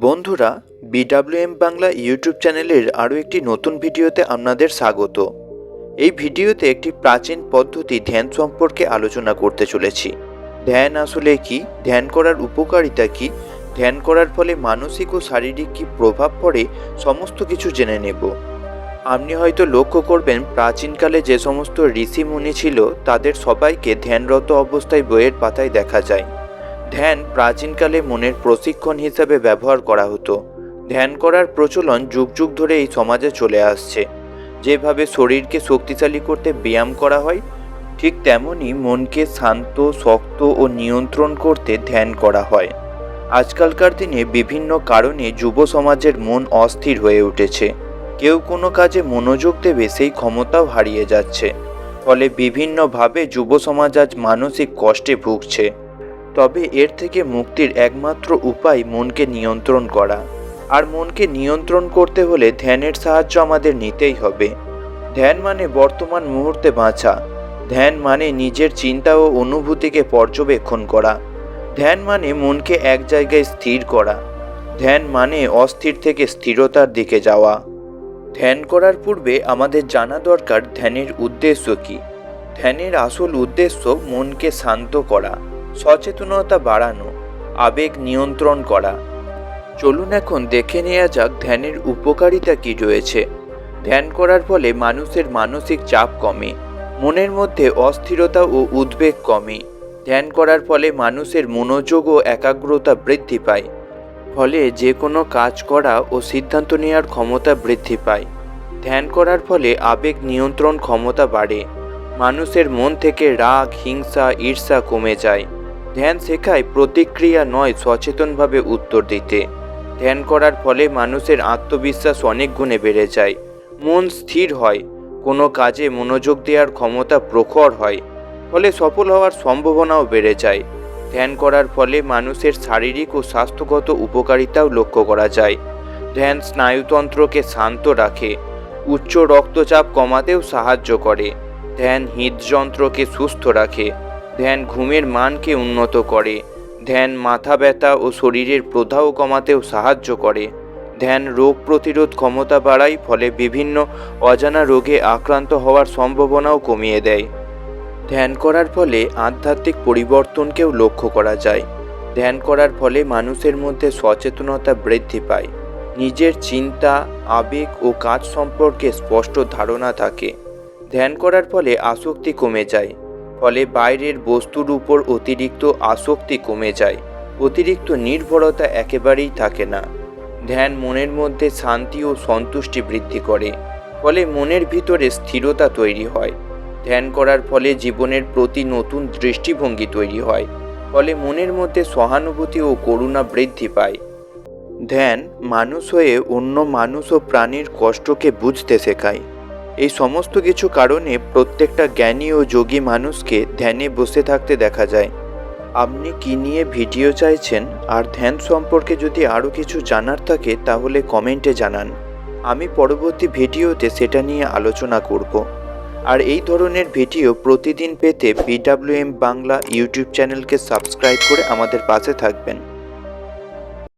বন্ধুরা, বিডব্লিউএম বাংলা ইউটিউব চ্যানেলের আরও একটি নতুন ভিডিওতে আপনাদের স্বাগত। এই ভিডিওতে একটি প্রাচীন পদ্ধতি ধ্যান সম্পর্কে আলোচনা করতে চলেছি। ধ্যান আসলে কি, ধ্যান করার উপকারিতা কি, ধ্যান করার ফলে মানসিক ও শারীরিক কী প্রভাব পড়ে, সমস্ত কিছু জেনে নেব। আপনি হয়তো লক্ষ্য করবেন, প্রাচীনকালে যে সমস্ত ঋষি মুনি ছিল তাদের সবাইকে ধ্যানরত অবস্থায় বইয়ের পাতায় দেখা যায়। ধ্যান প্রাচীনকালে মনের প্রশিক্ষণ হিসাবে ব্যবহার করা হতো। ধ্যান করার প্রচলন যুগ যুগ ধরে এই সমাজে চলে আসছে। যেভাবে শরীরকে শক্তিশালী করতে ব্যায়াম করা হয়, ঠিক তেমনই মনকে শান্ত, শক্ত ও নিয়ন্ত্রণ করতে ধ্যান করা হয়। আজকালকার দিনে বিভিন্ন কারণে যুব সমাজের মন অস্থির হয়ে উঠেছে। কেউ কোনো কাজে মনোযোগ দেবে, সেই ক্ষমতাও হারিয়ে যাচ্ছে। ফলে বিভিন্নভাবে যুব সমাজ আজ মানসিক কষ্টে ভুগছে। তবে এর থেকে মুক্তির একমাত্র উপায় মনকে নিয়ন্ত্রণ করা। আর মনকে নিয়ন্ত্রণ করতে হলে ধ্যানের সাহায্য আমাদের নিতেই হবে। ধ্যান মানে বর্তমান মুহূর্তে বাঁচা। ধ্যান মানে নিজের চিন্তা ও অনুভূতিকে পর্যবেক্ষণ করা। ধ্যান মানে মনকে এক জায়গায় স্থির করা। ধ্যান মানে অস্থির থেকে স্থিরতার দিকে যাওয়া। ধ্যান করার পূর্বে আমাদের জানা দরকার ধ্যানের উদ্দেশ্য কী। ধ্যানের আসল উদ্দেশ্য মনকে শান্ত করা, সচেতনতা বাড়ানো, আবেগ নিয়ন্ত্রণ করা। চলুন এখন দেখে নেওয়া যাক ধ্যানের উপকারিতা কী রয়েছে। ধ্যান করার ফলে মানুষের মানসিক চাপ কমে, মনের মধ্যে অস্থিরতা ও উদ্বেগ কমে। ধ্যান করার ফলে মানুষের মনোযোগ ও একাগ্রতা বৃদ্ধি পায়। ফলে যে কোনো কাজ করা ও সিদ্ধান্ত নেওয়ার ক্ষমতা বৃদ্ধি পায়। ধ্যান করার ফলে আবেগ নিয়ন্ত্রণ ক্ষমতা বাড়ে। মানুষের মন থেকে রাগ, হিংসা, ঈর্ষা কমে যায়। ধ্যান শেখায় প্রতিক্রিয়া নয়, সচেতনভাবে উত্তর দিতে। ধ্যান করার ফলে মানুষের আত্মবিশ্বাস অনেক গুণে বেড়ে যায়। মন স্থির হয়, কোনো কাজে মনোযোগ দেওয়ার ক্ষমতা প্রখর হয়। ফলে সফল হওয়ার সম্ভাবনাও বেড়ে যায়। ধ্যান করার ফলে মানুষের শারীরিক ও স্বাস্থ্যগত উপকারিতাও লক্ষ্য করা যায়। ধ্যান স্নায়ুতন্ত্রকে শান্ত রাখে, উচ্চ রক্তচাপ কমাতেও সাহায্য করে। ধ্যান হৃদযন্ত্রকে সুস্থ রাখে। ধ্যান ঘুমের মানকে উন্নত করে। ধ্যান মাথা ব্যথা ও শরীরের প্রদাহ কমাতেও সাহায্য করে। ধ্যান রোগ প্রতিরোধ ক্ষমতা বাড়ায়, ফলে বিভিন্ন অজানা রোগে আক্রান্ত হওয়ার সম্ভাবনাও কমিয়ে দেয়। ধ্যান করার ফলে আধ্যাত্মিক পরিবর্তনকেও লক্ষ্য করা যায়। ধ্যান করার ফলে মানুষের মধ্যে সচেতনতা বৃদ্ধি পায়। নিজের চিন্তা, আবেগ ও কাজ সম্পর্কে স্পষ্ট ধারণা থাকে। ধ্যান করার ফলে আসক্তি কমে যায়। ফলে বাইরের বস্তুর উপর অতিরিক্ত আসক্তি কমে যায়। অতিরিক্ত নির্ভরতা একেবারেই থাকে না। ধ্যান মনের মধ্যে শান্তি ও সন্তুষ্টি বৃদ্ধি করে। ফলে মনের ভিতরে স্থিরতা তৈরি হয়। ধ্যান করার ফলে জীবনের প্রতি নতুন দৃষ্টিভঙ্গি তৈরি হয়। ফলে মনের মধ্যে সহানুভূতি ও করুণা বৃদ্ধি পায়। ধ্যান মানুষ হয়ে অন্য মানুষ ও প্রাণীর কষ্টকে বুঝতে শেখায়। এই সমস্ত কিছু কারণে প্রত্যেকটা জ্ঞানী ও যোগী মানুষকে ধ্যানে বসে থাকতে দেখা যায়। আপনি কি নিয়ে ভিডিও চাইছেন, আর ধ্যান সম্পর্কে যদি আরও কিছু জানার থাকে তাহলে কমেন্টে জানান। আমি পরবর্তী ভিডিওতে সেটা নিয়ে আলোচনা করব। আর এই ধরনের ভিডিও প্রতিদিন পেতে বিডব্লিউএম বাংলা ইউটিউব চ্যানেলকে সাবস্ক্রাইব করে আমাদের পাশে থাকবেন।